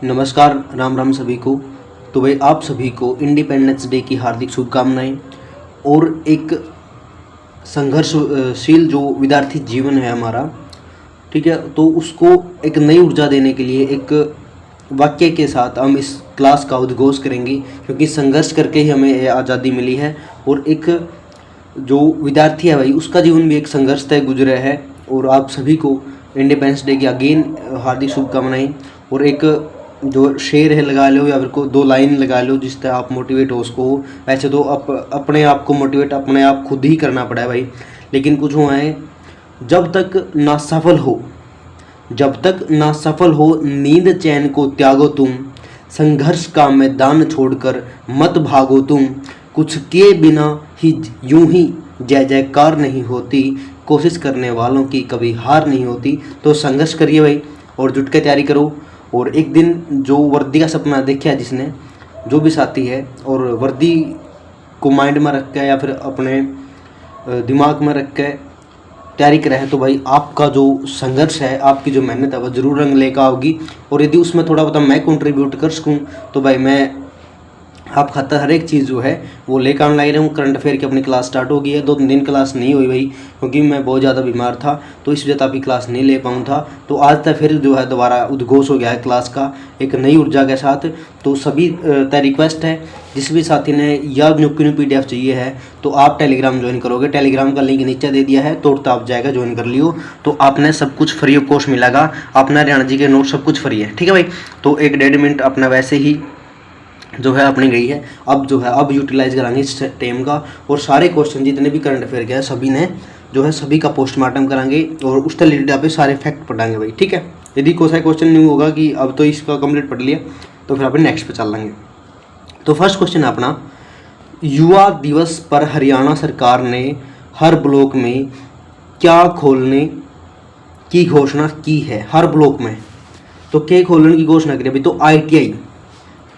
नमस्कार, राम राम सभी को। तो भाई आप सभी को इंडिपेंडेंस डे की हार्दिक शुभकामनाएं। और एक संघर्षशील जो विद्यार्थी जीवन है हमारा, ठीक है, तो उसको एक नई ऊर्जा देने के लिए एक वाक्य के साथ हम इस क्लास का उद्घोष करेंगे, क्योंकि संघर्ष करके ही हमें ये आज़ादी मिली है। और एक जो विद्यार्थी है भाई, उसका जीवन भी एक संघर्ष तय गुजरा है। और आप सभी को इंडिपेंडेंस डे की अगेन हार्दिक शुभकामनाएं। और एक जो शेर है लगा लो, या फिर को 2 लाइन लगा लो जिससे आप मोटिवेट हो उसको। वैसे तो अपने आप को मोटिवेट अपने आप खुद ही करना पड़ा है भाई, लेकिन कुछ हुआ है, जब तक ना सफल हो नींद चैन को त्यागो तुम, संघर्ष का मैदान छोड़कर मत भागो तुम, कुछ किए बिना ही यूं ही जय जयकार नहीं होती, कोशिश करने वालों की कभी हार नहीं होती। तो संघर्ष करिए भाई और जुट के तैयारी करो। और एक दिन जो वर्दी का सपना देखा है जिसने, जो भी साथी है, और वर्दी को माइंड में रख के या फिर अपने दिमाग में रख के तैयारी करा है, तो भाई आपका जो संघर्ष है, आपकी जो मेहनत है, वो ज़रूर रंग लेकर आओगी। और यदि उसमें थोड़ा बहुत मैं कंट्रीब्यूट कर सकूँ तो भाई मैं आप खातर हर एक चीज़ जो है वो लेकर आने लग रहा हूँ। करंट अफेयर की अपनी क्लास स्टार्ट हो गई है। 2 दिन क्लास नहीं हुई भाई, क्योंकि मैं बहुत ज़्यादा बीमार था, तो इस वजह से आपकी क्लास नहीं ले पाऊँ था। तो आज तक फिर जो है दोबारा उद्घोष हो गया है क्लास का एक नई ऊर्जा के साथ। तो सभी तय रिक्वेस्ट है, जिस भी साथी ने या न्यू PDF चाहिए है तो आप टेलीग्राम ज्वाइन करोगे। टेलीग्राम का लिंक नीचे दे दिया है, तोड़ता आप जाएगा, ज्वाइन कर लियो। तो आपने सब कुछ फ्री ऑफ कॉस्ट मिलेगा, अपना हरियाणा जी के नोट सब कुछ फ्री है, ठीक है भाई। तो 1-1.5 मिनट अपना वैसे ही जो है अपनी गई है, अब जो है अब यूटिलाइज कराएंगे इस टाइम का। और सारे क्वेश्चन जितने भी करंट अफेयर के हैं सभी ने जो है सभी का पोस्टमार्टम कराएंगे और उस रिलेटेड पे सारे फैक्ट पढ़ाएंगे भाई, ठीक है। यदि कोई सा क्वेश्चन नहीं होगा कि अब तो इसका कंप्लीट पढ़ लिया, तो फिर अपन नेक्स्ट पे चल लेंगे। तो फर्स्ट क्वेश्चन है अपना, युवा दिवस पर हरियाणा सरकार ने हर ब्लॉक में क्या खोलने की घोषणा की है? हर ब्लॉक में तो क्या खोलने की घोषणा करी? अभी तो ITI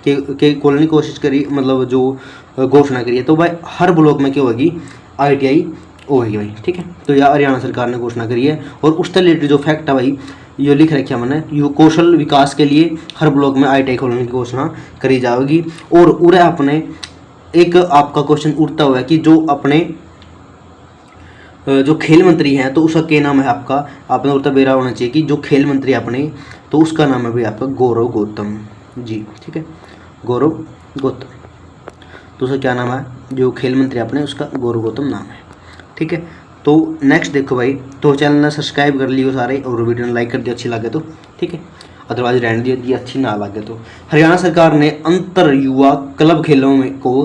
के खोलने की कोशिश करी, मतलब जो घोषणा करी है। तो भाई हर ब्लॉक में क्या होगी? ITI होगी भाई, ठीक है। तो यह हरियाणा सरकार ने घोषणा करी है। और उससे रिलेटेड जो फैक्ट है भाई, ये लिख रखा मैंने, यू कौशल विकास के लिए हर ब्लॉक में ITI खोलने की घोषणा करी जाएगी। और उरे अपने एक आपका क्वेश्चन उठता हुआ है कि जो अपने जो खेल मंत्री हैं, तो उसका क्या नाम है आपका? आपने उड़ता बेरा होना चाहिए कि जो खेल मंत्री अपने, तो उसका नाम है भाई आपका गौरव गौतम जी, ठीक है, गौरव गौतम। तो उसका क्या नाम है? जो खेल मंत्री अपने, उसका गौरव गौतम नाम है, ठीक है। तो नेक्स्ट देखो भाई, तो चैनल ने सब्सक्राइब कर लियो सारे, और वीडियो ने लाइक कर दिया अच्छी लगे तो, ठीक है, अदरवाइज रहने दियो यदि अच्छी ना लगे तो। हरियाणा सरकार ने अंतर युवा क्लब खेलों में को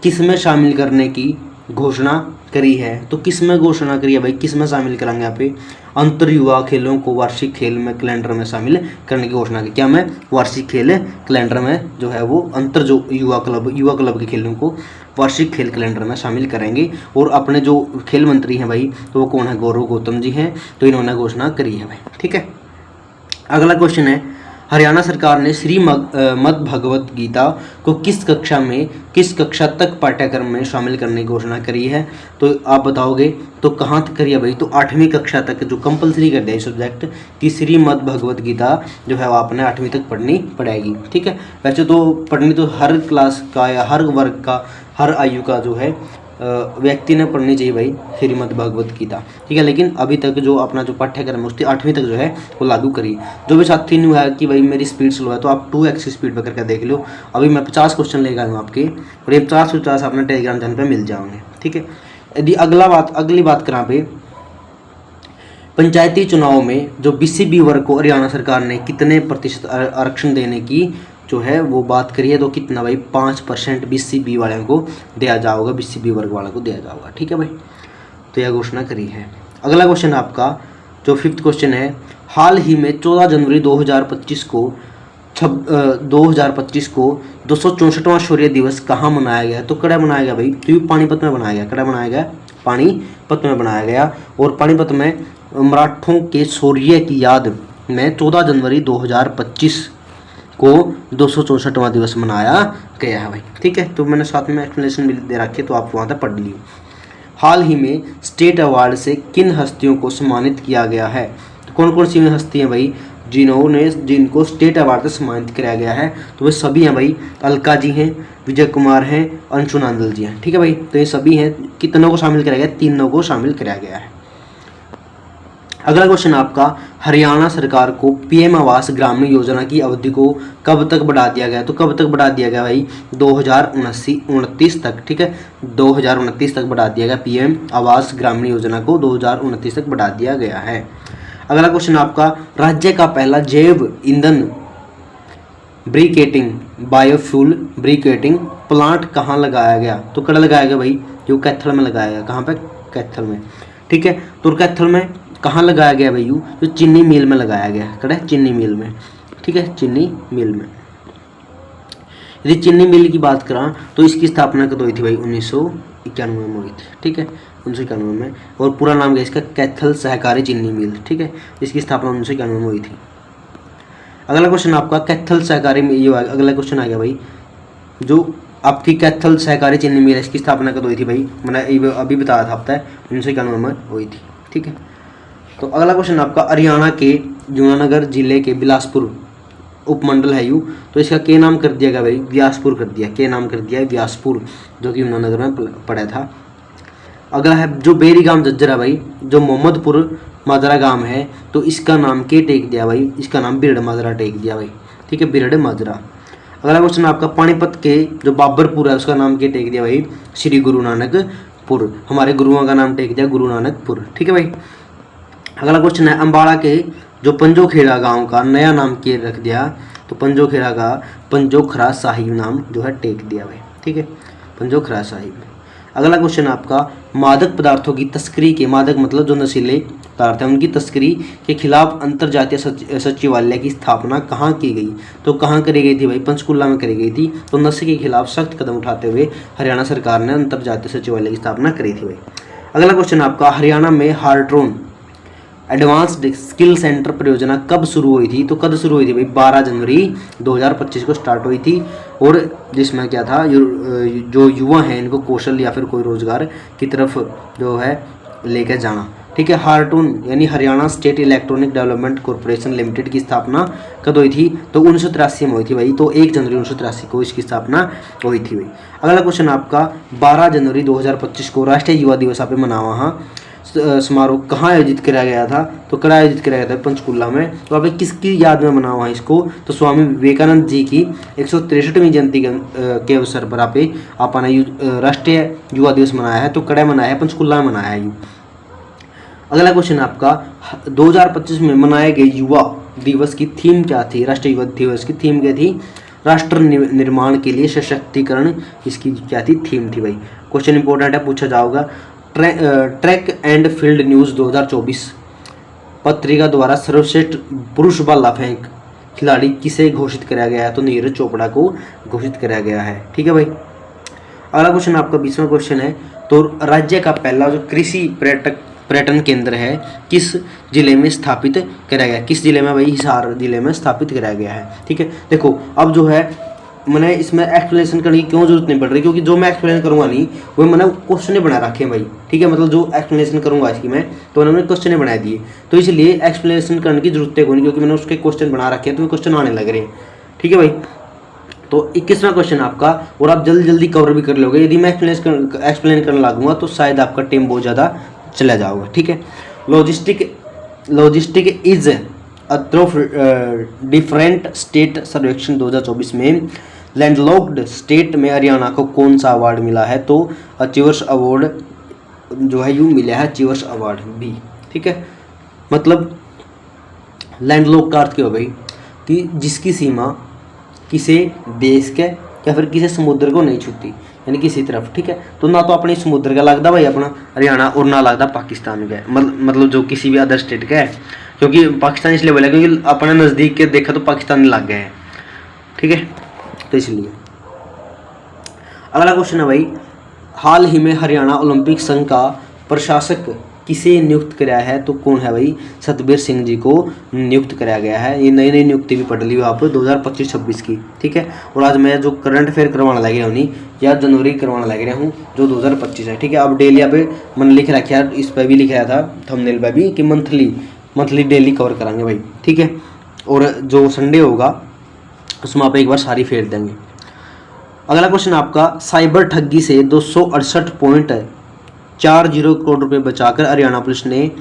किस में शामिल करने की घोषणा करी है? तो किस में घोषणा करी है भाई? किस में शामिल कराएंगे यहाँ पे? अंतर युवा खेलों को वार्षिक खेल में कैलेंडर में शामिल करने की घोषणा की। क्या मैं वार्षिक खेल कैलेंडर में जो है वो अंतर जो युवा क्लब के खेलों को वार्षिक खेल कैलेंडर में शामिल करेंगे। और अपने जो खेल मंत्री हैं भाई, तो वो कौन है? गौरव गौतम जी हैं। तो इन्होंने घोषणा करी है भाई, ठीक है। अगला क्वेश्चन है, हरियाणा सरकार ने श्रीमद् भगवत गीता को किस कक्षा तक पाठ्यक्रम में शामिल करने की घोषणा करी है? तो आप बताओगे तो कहाँ तक करी है भाई? तो 8वीं कक्षा तक जो कंपलसरी कर दिया है सब्जेक्ट कि श्रीमद् भगवत गीता जो है वो आपने 8वीं तक पढ़नी पड़ेगी, ठीक है। वैसे तो पढ़नी तो हर क्लास का या हर वर्ग का, हर आयु का जो है व्यक्ति ने पढ़नी चाहिए भाई श्रीमद् भगवत गीता, ठीक है। लेकिन अभी तक जो अपना जो पाठ्यक्रम है उसकी 8वीं तक जो है वो लागू करी। जो भी साथी न्यू है कि भाई मेरी स्पीड स्लो है, तो आप 2x स्पीड पर करके देख लो। अभी मैं 50 क्वेश्चन लेकर आऊँ आपके, और ये 50 अपने टेलीग्राम चैनल पर मिल जाओगे, ठीक है। यदि अगली बात करा पे, पंचायती चुनाव में जो BCB वर्ग को हरियाणा सरकार ने कितने % आरक्षण देने की जो है वो बात करिए? तो कितना भाई? 5% BCB वालों को दिया जाएगा, BCB वर्ग वालों को दिया जाएगा, ठीक है भाई। तो यह घोषणा करी है। अगला क्वेश्चन आपका जो 5th क्वेश्चन है, हाल ही में 14 जनवरी 2025 को 264वां शौर्य दिवस कहाँ मनाया गया? तो कड़ा मनाया गया भाई, तो पानीपत में बनाया गया। कड़ा बनाया गया? पानीपत में बनाया गया। और पानीपत में मराठों के शौर्य की याद में 14 जनवरी 2025 को 264वां दिवस मनाया गया है भाई, ठीक है। तो मैंने साथ में एक्सप्लेनेशन भी दे रखी है, तो आप वहाँ तक पढ़ लियो। हाल ही में स्टेट अवार्ड से किन हस्तियों को सम्मानित किया गया है? तो कौन कौन सी हस्ती हैं भाई? जिनको स्टेट अवार्ड से सम्मानित किया गया है, तो वे सभी हैं भाई, अलका जी हैं, विजय कुमार हैं, अंशु नांदल जी हैं। ठीक है भाई, तो ये सभी हैं, कितनों को शामिल किया गया, तीनों को शामिल किया गया है। अगला क्वेश्चन आपका, हरियाणा सरकार को पीएम आवास ग्रामीण योजना की अवधि को कब तक बढ़ा दिया गया? तो कब तक बढ़ा दिया गया भाई? 2029 तक। ठीक है, 2029 तक बढ़ा दिया गया। पीएम आवास ग्रामीण योजना को 2029 तक बढ़ा दिया गया है। अगला क्वेश्चन आपका, राज्य का पहला जैव ईंधन ब्रिकेटिंग बायोफ्यूल ब्रिकेटिंग प्लांट कहाँ लगाया गया? तो कड़ा लगाया गया भाई, जो कैथल में लगाया गया। कहाँ पे? कैथल में। ठीक है, तो कैथल में कहाँ लगाया गया भाई? जो चीनी मिल में लगाया गया। कड़ा चीनी मिल में। ठीक है, चीनी मिल में। यदि चीनी मिल की बात करा तो इसकी स्थापना कब हुई थी भाई? 1991 में हुई थी। ठीक है, 1991 में। और पूरा नाम क्या इसका? कैथल सहकारी चीनी मिल। ठीक है, इसकी स्थापना 1991 में हुई थी। अगला क्वेश्चन आपका, कैथल सहकारी में ये अगला क्वेश्चन आ गया भाई, जो आपकी कैथल सहकारी चीनी मिल है, इसकी स्थापना कब हुई थी भाई? मैंने अभी बताया था आपका 1991 में हुई थी। ठीक है, तो अगला क्वेश्चन आपका, हरियाणा के यमुनानगर जिले के बिलासपुर उपमंडल है यू, तो इसका के नाम कर दिया गया भाई? व्यासपुर कर दिया। के नाम कर दिया है व्यासपुर, जो कि यमुनानगर में पड़ा था। अगला है जो बेरी गांव झज्जर है भाई, जो मोहम्मदपुर माजरा गांव है, तो इसका नाम के टेक दिया भाई? इसका नाम बिरड़ माजरा टेक दिया भाई। ठीक है, बिरड़ माजरा। अगला क्वेश्चन आपका, पानीपत के जो बाबरपुर है उसका नाम के टेक दिया भाई? श्री गुरु नानकपुर। हमारे गुरुओं का नाम टेक दिया गुरु नानकपुर। ठीक है भाई। अगला क्वेश्चन है, अम्बाड़ा के जो पंजोखेड़ा गांव का नया नाम के रख दिया? तो पंजोखेड़ा का पंजोखरा साहिब नाम जो है टेक दिया भाई। ठीक है, पंजोखरा साहिब। अगला क्वेश्चन आपका, मादक पदार्थों की तस्करी के, मादक मतलब जो नशीले पदार्थ हैं, उनकी तस्करी के खिलाफ अंतर्जातीय सचिवालय की स्थापना कहाँ की गई? तो कहाँ करी गई थी भाई? पंचकुला में करी गई थी। तो नशे के खिलाफ सख्त कदम उठाते हुए हरियाणा सरकार ने अंतर्जातीय सचिवालय की स्थापना करी थी भाई। अगला क्वेश्चन आपका, हरियाणा में हार्ट्रोन एडवांस्ड स्किल सेंटर परियोजना कब शुरू हुई थी? तो कब शुरू हुई थी भाई? 12 जनवरी 2025 को स्टार्ट हुई थी। और जिसमें क्या था, जो युवा हैं इनको कौशल या फिर कोई रोजगार की तरफ जो है लेकर जाना। ठीक है, हार्टून यानी Haryana state electronic development corporation limited की स्थापना कब हुई थी? तो 1983 में हुई थी भाई। तो 1 जनवरी 1983 को इसकी स्थापना हुई थी भाई। अगला क्वेश्चन आपका, 12 जनवरी 2025 को राष्ट्रीय युवा दिवस आप मना वहाँ समारोह कहाँ आयोजित किया गया था? तो कहाँ आयोजित किया गया था? पंचकुला में। तो आप किसकी याद में मना हुआ है इसको? तो स्वामी विवेकानंद जी की 163वीं जयंती के अवसर पर आपने राष्ट्रीय युवा दिवस मनाया है। तो कड़ा मनाया है? पंचकुला में मनाया है। अगला क्वेश्चन आपका, 2025 में मनाए गए युवा दिवस की थीम क्या थी? राष्ट्रीय युवा दिवस की थीम क्या थी? राष्ट्र निर्माण के लिए सशक्तिकरण, इसकी क्या थी? थीम थी भाई। क्वेश्चन इंपॉर्टेंट है, पूछा जाओगा। ट्रैक एंड फील्ड न्यूज़ 2024 पत्रिका द्वारा सर्वश्रेष्ठ पुरुष भाला फेंक खिलाड़ी किसे घोषित किया गया है? तो नीरज चोपड़ा को घोषित किया गया है। ठीक है भाई। अगला क्वेश्चन आपका 20वां क्वेश्चन है, तो राज्य का पहला जो कृषि पर्यटन केंद्र है किस जिले में स्थापित किया गया? किस जिले में भाई? हिसार जिले में स्थापित किया गया है। ठीक है, देखो अब जो है मैंने इसमें एक्सप्लेनेशन करने की क्यों जरूरत नहीं पड़ रही, क्योंकि जो मैं एक्सप्लेन करूंगा नहीं वो मैंने क्वेश्चन ही बना रखे हैं भाई। ठीक है, मतलब जो एक्सप्लेनेशन करूंगा इसकी मैं, तो मैंने क्वेश्चन ही बना दिए, तो इसलिए एक्सप्लेनेशन करने की जरूरत है कोई नहीं, क्योंकि मैंने उसके क्वेश्चन बना रखे हैं, तो क्वेश्चन आने लग रहे हैं। ठीक है भाई। तो 21वां क्वेश्चन आपका, और आप जल्दी जल्दी कवर भी कर लोगे। यदि मैं एक्सप्लेन करने लगूंगा तो शायद आपका टाइम बहुत ज़्यादा चला जाओगे। ठीक है, लॉजिस्टिक इज डिफरेंट स्टेट सर्वेक्षण 2024 में लैंडलॉक्ड स्टेट में हरियाणा को कौन सा अवार्ड मिला है? तो अचीवर्स अवार्ड जो है यूँ मिला है, अचीवर्स अवार्ड बी। ठीक है, मतलब लैंडलॉक का अर्थ क्या हो भाई? कि जिसकी सीमा किसी देश के या फिर किसी समुद्र को नहीं छूती, यानी किसी तरफ। ठीक है, तो ना तो अपने समुद्र का लगता भाई अपना हरियाणा, और ना लगता पाकिस्तान का, मतलब जो किसी भी अदर स्टेट का है, क्योंकि पाकिस्तान इसलिए बोला क्योंकि अपने नज़दीक के देखा तो पाकिस्तान लग गए हैं। ठीक है, तो इसलिए। अगला क्वेश्चन है भाई, हाल ही में हरियाणा ओलंपिक संघ का प्रशासक किसे नियुक्त किया है? तो कौन है भाई? सतबीर सिंह जी को नियुक्त किया गया है। ये नई नई नियुक्ति भी पढ़ ली हो आप 2025-26 की। ठीक है, और आज मैं जो करंट अफेयर करवाना लग रहा हूँ या जनवरी करवाना लग रहा हूँ जो 2025 है। ठीक है, अब डेली यहाँ पे मैंने लिख रखा है, इस पर भी लिख रहा था थंबनेल पर भी कि मंथली डेली कवर कराएंगे भाई। ठीक है, और जो संडे होगा उसमें आप एक बार सारी फेर देंगे। अगला क्वेश्चन आपका, साइबर ठगी से 268.40 करोड़ रुपए बचाकर हरियाणा पुलिस ने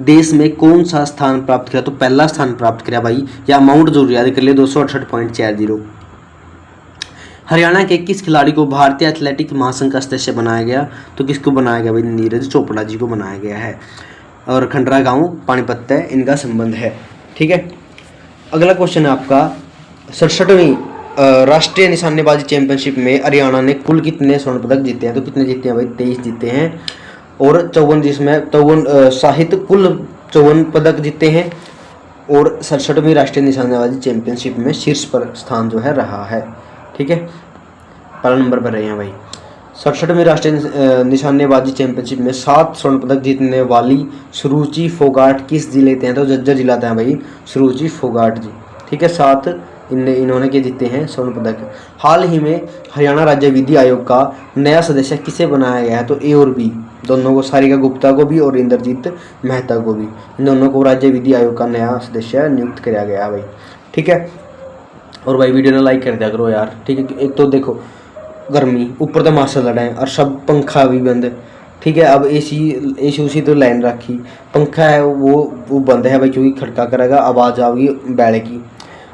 देश में कौन सा स्थान प्राप्त किया? तो पहला स्थान प्राप्त किया भाई। यह अमाउंट जरूर याद कर लिए, 268.40। हरियाणा के किस खिलाड़ी को भारतीय एथलेटिक महासंघ का सदस्य बनाया गया? तो किसको बनाया गया भाई? नीरज चोपड़ा जी को बनाया गया है। और खंडरा गांव पानीपत है, इनका संबंध है। ठीक है। अगला क्वेश्चन है आपका, 67वीं राष्ट्रीय निशानेबाजी चैंपियनशिप में हरियाणा ने कुल कितने स्वर्ण पदक जीते हैं? तो कितने जीते हैं भाई? 23 जीते हैं। और 54, जिसमें 54 साहित्य कुल 54 पदक जीते हैं। और 67वीं राष्ट्रीय निशानेबाजी चैंपियनशिप में शीर्ष पर स्थान जो है रहा है। ठीक है, पहला नंबर पर रहे हैं भाई। 67वीं राष्ट्रीय निशानेबाजी चैंपियनशिप में 7 स्वर्ण पदक जीतने वाली सुरुचि फोगाट किस जिले के हैं? तो झज्जर जिला है भाई, सुरुचि फोगाट जी। ठीक है, 7 इन्होंने के जीते हैं स्वर्ण पदक। हाल ही में हरियाणा राज्य विधि आयोग का नया सदस्य किसे बनाया गया है? तो ए और बी दोनों को, सारिका गुप्ता को भी और इंद्रजीत मेहता को भी, इन दोनों को राज्य विधि आयोग का नया सदस्य नियुक्त किया गया है भाई। ठीक है, और भाई वीडियो ने लाइक कर दिया करो यार। ठीक है, एक तो देखो गर्मी, ऊपर तो मास्टर लड़ाए और सब पंखा भी बंद। ठीक है, अब एसी उसी तो लाइन रखी, पंखा है वो बंद है भाई, क्योंकि खड़का करेगा, आवाज़ आएगी बैल की।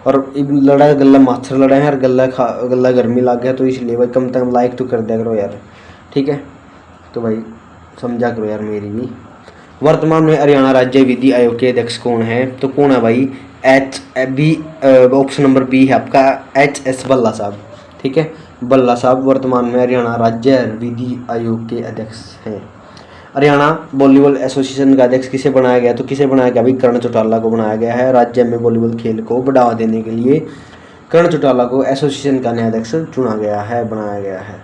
और लड़ा गला मास्टर लड़ा है और गला गर्मी लग गया, तो इसलिए भाई कम से कम लाइक तो कर दिया करो यार। ठीक है, तो भाई समझा करो यार मेरी भी। वर्तमान में हरियाणा राज्य विधि आयोग के अध्यक्ष कौन है? तो कौन है भाई? ऑप्शन नंबर बी है आपका, HS भल्ला साहब। ठीक है, भल्ला साहब वर्तमान में हरियाणा राज्य विधि आयोग के अध्यक्ष हैं। हरियाणा वॉलीबॉल एसोसिएशन का अध्यक्ष किसे बनाया गया? तो किसे बनाया गया भाई? कर्ण चौटाला को बनाया गया है। राज्य में वॉलीबॉल खेल को बढ़ावा देने के लिए कर्ण चौटाला को एसोसिएशन का नया अध्यक्ष चुना गया है, बनाया गया है।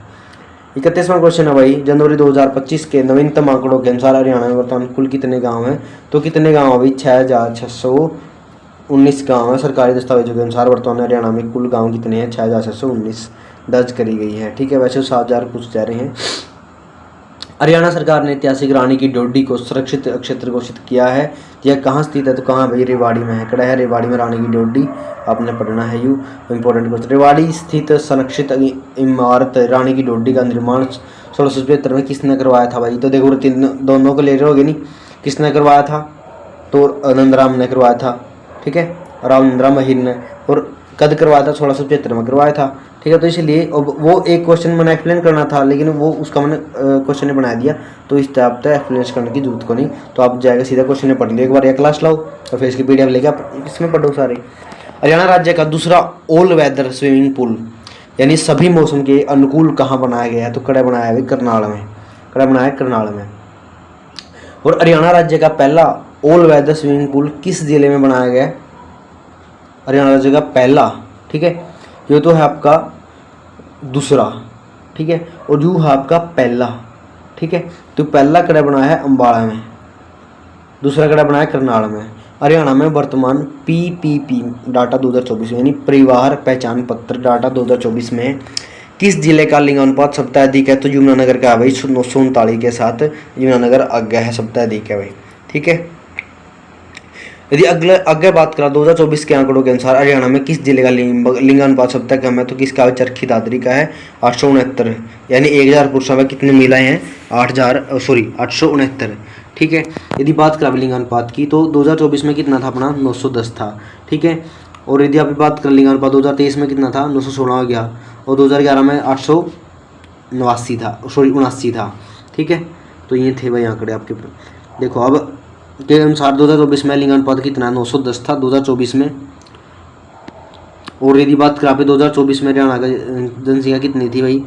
31वां क्वेश्चन है भाई, जनवरी 2025 के नवीनतम आंकड़ों के अनुसार हरियाणा में वर्तमान कुल कितने गाँव हैं? तो कितने गाँव है भाई? 6619 गाँव है। सरकारी दस्तावेजों के अनुसार वर्तमान हरियाणा में कुल गाँव कितने हैं? 6619 दर्ज करी गई है। ठीक है, वैसे 7000 कुछ जा रहे हैं। हरियाणा सरकार ने ऐतिहासिक रानी की डोडी को सुरक्षित क्षेत्र घोषित किया है। यह कहाँ स्थित है? तो कहाँ भाई? रेवाड़ी में है। कड़ा है रेवाड़ी में रानी की डोडी, आपने पढ़ना है यू इंपॉर्टेंट क्वेश्चन। रेवाड़ी स्थित संरक्षित इमारत रानी की डोडी का निर्माण 1675 में किसने करवाया था भाई? तो देखो दोनों को ले रहे होगे नहीं, किसने करवाया था? तो नंदराम ने करवाया था। ठीक है, रामचंद्रा महिर ने। और कद करवाया था? 1675 में करवाया था। ठीक है, तो इसलिए वो एक क्वेश्चन मैंने एक्सप्लेन करना था, लेकिन वो उसका मैंने क्वेश्चन ने बना दिया, तो इस टाइप से एक्सप्लेन करने की जरूरत को नहीं। तो आप जाएगा सीधा क्वेश्चन ने पढ़ लिया, एक बार यह क्लास लाओ और फिर इसकी PDF लेके आप इसमें पढ़ो सारे। हरियाणा राज्य का दूसरा ऑल वेदर स्विमिंग पूल यानी सभी मौसम के अनुकूल कहाँ बनाया गया है? तो कड़ा बनाया है करनाल में। कड़ा बनाया है करनाल में। और हरियाणा राज्य का पहला ऑल वेदर स्विमिंग पूल किस जिले में बनाया गया है? हरियाणा राज्य का पहला। ठीक है, ये तो है आपका दूसरा। ठीक है, और यू है आपका पहला। ठीक है, तो पहला कड़ा बनाया है अम्बाड़ा में, दूसरा कड़ा बनाया है करनाल में। हरियाणा में वर्तमान PPP डाटा 2024 यानी परिवार पहचान पत्र डाटा 2024 में किस जिले का लिंगानुपात सबसे अधिक है? तो यमुनानगर का है भाई, 939 के साथ यमुनानगर आगे है, सबसे अधिक है भाई। ठीक है, यदि आगे बात करा 2024 के आंकड़ों के अनुसार हरियाणा में किस जिले का लिंगानुपात सबसे कम है? तो किसका? चरखी दादरी का है, 869 यानी 1000 पुरुषों में कितने महिलाएं हैं? 869। ठीक है, यदि बात करा लिंगानुपात की तो 2024 में कितना था अपना? 910 था। ठीक है, और यदि आप बात करें लिंगानुपात 2023 में कितना था? 916 हो गया, और 2011 में 889 था, 79 था। ठीक है, तो ये थे भाई आंकड़े आपके। देखो अब के अनुसार 2024 में लिंगानुपात कितना? 910 था 2024 में। और यदि बात करें 2024 में हरियाणा का जनसंख्या कितनी थी भाई?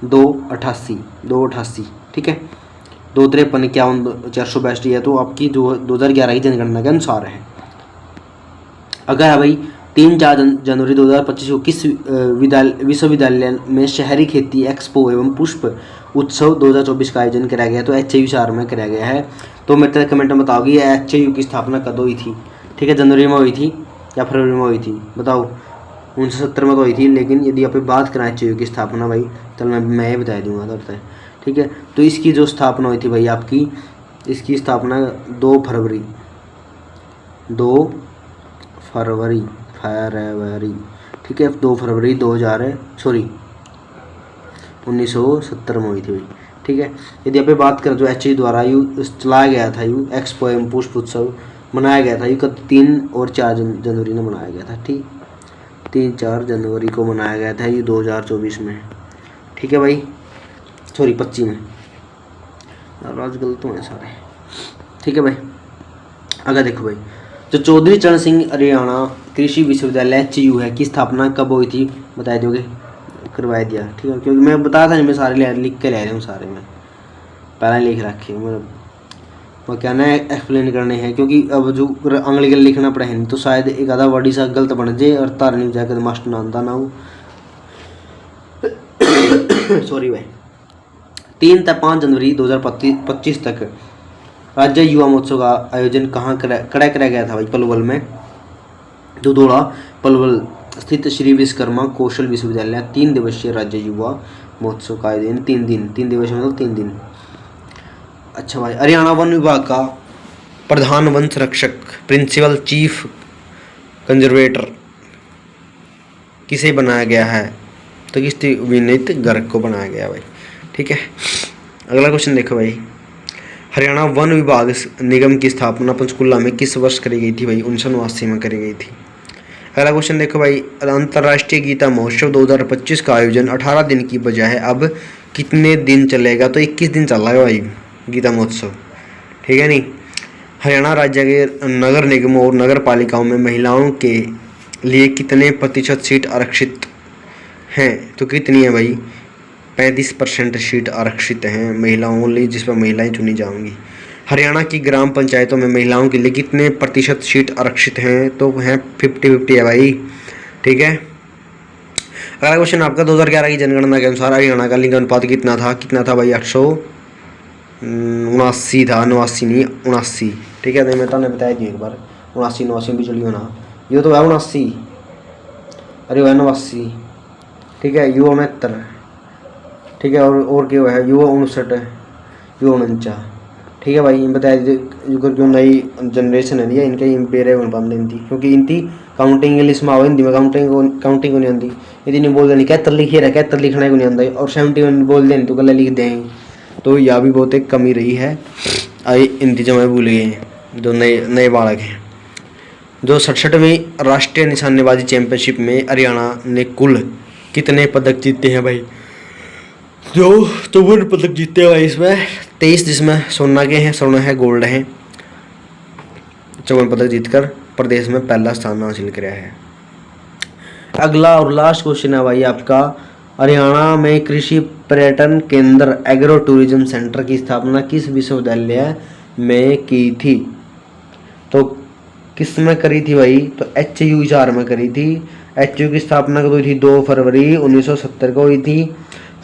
288। ठीक है, 253 51 462 है, तो आपकी जो 2011 की जनगणना के अनुसार है। अगर है भाई 3-4 जनवरी 2025 को किस विश्वविद्यालय में शहरी खेती एक्सपो एवं पुष्प उत्सव 2024 का आयोजन कराया गया? तो HIU में कराया गया है। तो मेरे तरह कमेंट में बताओगी HIU की स्थापना कब हुई थी? ठीक है, जनवरी में हुई थी या फरवरी में हुई थी? बताओ। 1970 में तो हुई थी, लेकिन यदि आप बात करें HIU की स्थापना भाई, तो मैं ये बता दूंगा तब तक। ठीक है, तो इसकी जो स्थापना हुई थी भाई आपकी, इसकी स्थापना 2 फरवरी, ठीक है, 2 फरवरी 1970 में हुई थी भाई। ठीक है, यदि आप बात करें तो एचयू द्वारा चलाया गया था एक्सपो एवं पुष्प उत्सव मनाया गया था 3 और 4 जनवरी में मनाया गया था। ठीक, 3-4 जनवरी को मनाया गया था 2024 में। ठीक है भाई, सॉरी 25 में, आज गलत हुए सारे। ठीक है भाई, अगर देखो भाई, जो चौधरी चरण सिंह हरियाणा कृषि विश्वविद्यालय एचयू है की स्थापना कब हुई थी, बता दोगे? करवा दिया। ठीक है, क्योंकि मैं बताया था नहीं, मैं सारे लिख के ले रहा हूँ, सारे मैं पहले लिख रखे मैं क्या ना एक्सप्लेन करने हैं, क्योंकि अब जो अंग्रेजी लिखना पड़े नहीं तो शायद एक आधा वर्ड सा गलत बन जाए और तार नहीं जाकर मास्टर नांदा ना हो। सॉरी भाई। 3 से 5 जनवरी 2025 तक राज्य युवा महोत्सव का आयोजन कहाँ कराया गया था भाई? पलवल में, दुधोड़ा पलवल स्थित श्री विश्वकर्मा कौशल विश्वविद्यालय। 3 दिवसीय राज्य युवा महोत्सव का आयोजन 3 दिवसीय मतलब 3 दिन। अच्छा भाई, हरियाणा वन विभाग का प्रधान वन संरक्षक प्रिंसिपल चीफ कंजर्वेटर किसे बनाया गया है? तो किस विनीत गर्ग को बनाया गया भाई। ठीक है, अगला क्वेश्चन देखो भाई, हरियाणा वन विभाग निगम की स्थापना पंचकुला में किस वर्ष करी गई थी भाई? 1989 में करी गई थी। अगला क्वेश्चन देखो भाई, अंतर्राष्ट्रीय गीता महोत्सव 2025 का आयोजन 18 दिन की बजाय अब कितने दिन चलेगा? तो 21 दिन चल रहा है भाई गीता महोत्सव। ठीक है नहीं, हरियाणा राज्य के नगर निगमों और नगर पालिकाओं में महिलाओं के लिए कितने प्रतिशत सीट आरक्षित हैं? तो कितनी है भाई? 35% सीट आरक्षित हैं महिलाओं लिए, जिस पर महिलाएं चुनी जाएंगी। हरियाणा की ग्राम पंचायतों में महिलाओं के लिए कितने प्रतिशत सीट आरक्षित हैं? तो हैं 50-50 है भाई। ठीक है, अगला क्वेश्चन आपका 2011 की जनगणना के अनुसार हरियाणा का लिंग अनुपात कितना था भाई? 879 था, 89 नहीं 79। ठीक है, मैं तुमने बताया थी एक बार, 79 भी चलिए ना, ये तो है 79, अरे वह 89। ठीक है, यू 69। ठीक है, और क्या है? You 59, you 49। ठीक है भाई, बताया जो नई जनरेशन है इनके इम्पेयर बन थी, क्योंकि इनकी काउंटिंग इंग्लिश में आओ, हिंदी में काउंटिंग को नहीं आती, यदि नहीं बोल देनी कहतर लिखिए रहा, कहतर लिखना को नहीं आता, और 71 बोल देनी तो गला लिख दें, तो यह भी बहुत एक कमी रही है। हिंदी जमा भूल गए हैं जो नए बालक हैं। जो 67वीं राष्ट्रीय निशानेबाजी चैंपियनशिप में हरियाणा ने कुल कितने पदक जीते हैं भाई? जो 54 पदक जीते हैं भाई, इसमें 23 जिसमें सोना के हैं, सोना है, गोल्ड है। 54 पदक जीतकर प्रदेश में पहला स्थान हासिल किया है। अगला और लास्ट क्वेश्चन है भाई आपका, हरियाणा में कृषि पर्यटन केंद्र एग्रो टूरिज्म सेंटर की स्थापना किस विश्वविद्यालय में की थी? तो किस में करी थी भाई? तो एचयू हिसार में करी थी। एचयू की स्थापना कब हुई थी? 2 फरवरी 1970 को हुई थी।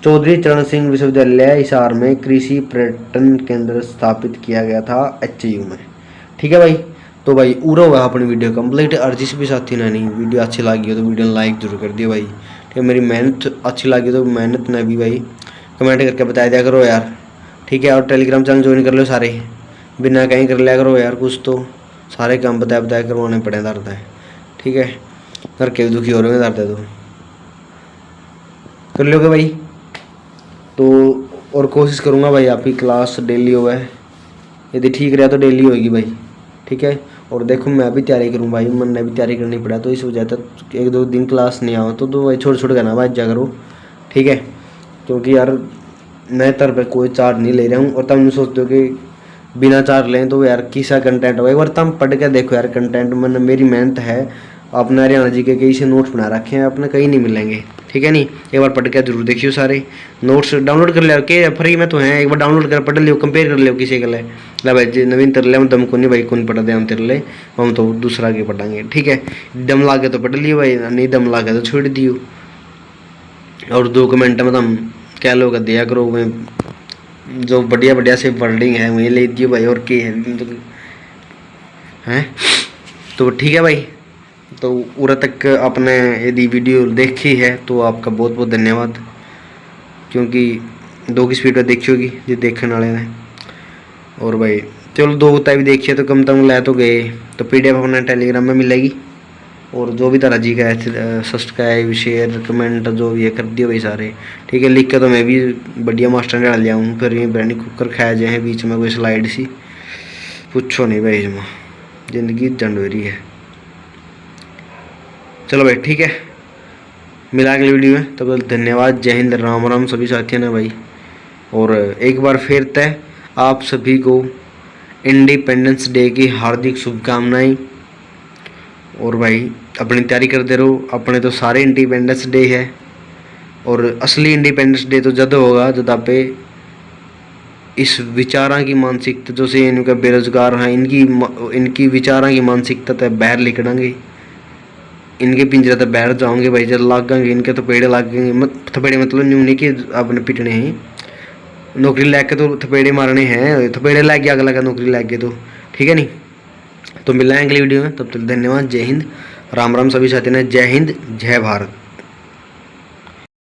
चौधरी चरण सिंह विश्वविद्यालय हिसार में कृषि पर्यटन केंद्र स्थापित किया गया था एचयू में। ठीक है भाई, तो भाई पूरा हुआ अपनी वीडियो कंप्लीट। और जिस भी साथी ने नहीं वीडियो अच्छी लगी हो तो वीडियो लाइक जरूर कर दियो भाई। ठीक है, मेरी मेहनत अच्छी लगी तो मेहनत ने भी भाई कमेंट करके बता दिया करो यार। ठीक है, और टेलीग्राम चैनल ज्वाइन कर लो सारे, बिना कहीं कर लिया करो यार, कुछ तो सारे काम बताया करवाने पड़े दर्द है। ठीक है, करके दुखी हो रहे हैं दर्द है तो कर लोगे भाई। तो और कोशिश करूँगा भाई आपकी क्लास डेली हो है, यदि ठीक रहा तो डेली होगी भाई। ठीक है, और देखो मैं भी तैयारी करूँ भाई, मैंने भी तैयारी करनी पड़ा, तो इस वजह तक 1-2 दिन क्लास नहीं आओ तो भाई छोड़ करना भाई जा करो। ठीक है, क्योंकि यार मैं तरफ कोई चार्ज नहीं ले रहा हूँ, और तुम सोचते हो कि बिना चार्ज लें तो यार किसा कंटेंट होगा। एक बार तुम पढ़ के देखो यार, कंटेंट मैंने मेरी मेहनत है, आपने हरियाणा जी के कई से नोट्स बना रखे हैं, अपने कहीं नहीं मिलेंगे। ठीक है नहीं, एक बार पढ़ के जरूर देखियो, सारे नोट्स डाउनलोड कर लिया के फ्री में तो है, एक बार डाउनलोड कर पढ़ लियो, कंपेयर कर लियो किसी के लिए ला भाई जी नवीन तेरे ले दम को नहीं भाई, कौन पढ़ा दे हम तेरे ले, हम तो दूसरा के पढ़ाएंगे। ठीक है, दम लागे तो पढ़ लियो भाई, नहीं दम लागे तो छोड़ दियो। और 2 कमेंट में तुम क्या लोग दिया करो, जो बढ़िया से वर्डिंग है वही ले दियो भाई, और क्या है तो ठीक है भाई। तो पूरा तक आपने यदि वीडियो देखी है तो आपका बहुत बहुत धन्यवाद, क्योंकि 2 की स्पीड पर देखी होगी जो देखने वाले ने। और भाई चलो 2 भी देखिए तो कम ले तो गए, तो PDF अपने टेलीग्राम में मिलेगी। और जो भी तरह जी का है सब्सक्राइब शेयर कमेंट जो भी है कर दियो भाई सारे, ठीक है। लिख के तो मैं भी बढ़िया मास्टर डाल लिया हूँ, फिर ये ब्रांडी कुकर खाया जाए बीच में कोई स्लाइड सी, पूछो नहीं भाई इसमें जिंदगी जंडोरी है। चलो भाई ठीक है, मिला अगली वीडियो में, तब तक धन्यवाद, जय हिंद, राम राम सभी साथियों ने भाई। और एक बार फिर तय आप सभी को इंडिपेंडेंस डे की हार्दिक शुभकामनाएं। और भाई अपनी तैयारी करते रहो, अपने तो सारे इंडिपेंडेंस डे है, और असली इंडिपेंडेंस डे तो जब होगा जब आप इस विचारा की मानसिकता जो से इनका बेरोजगार हैं इनकी विचारा की मानसिकता तक बाहर निकलेंगे, इनके पिंजरे तक बाहर जाओगे भाई, जब लागेंगे इनके तो पेड़े लागेंगे, थपेड़े मतलब न्यू नहीं कि अपने पिटने हैं, नौकरी लैके तो थपेड़े मारने हैं, थपेड़े लग गया अगला का नौकरी लग गए तो, ठीक है नहीं। तो मिल रहे हैं अगली वीडियो में, तब तक धन्यवाद, जय हिंद, राम राम सभी साथियों ने, जय हिंद जय भारत।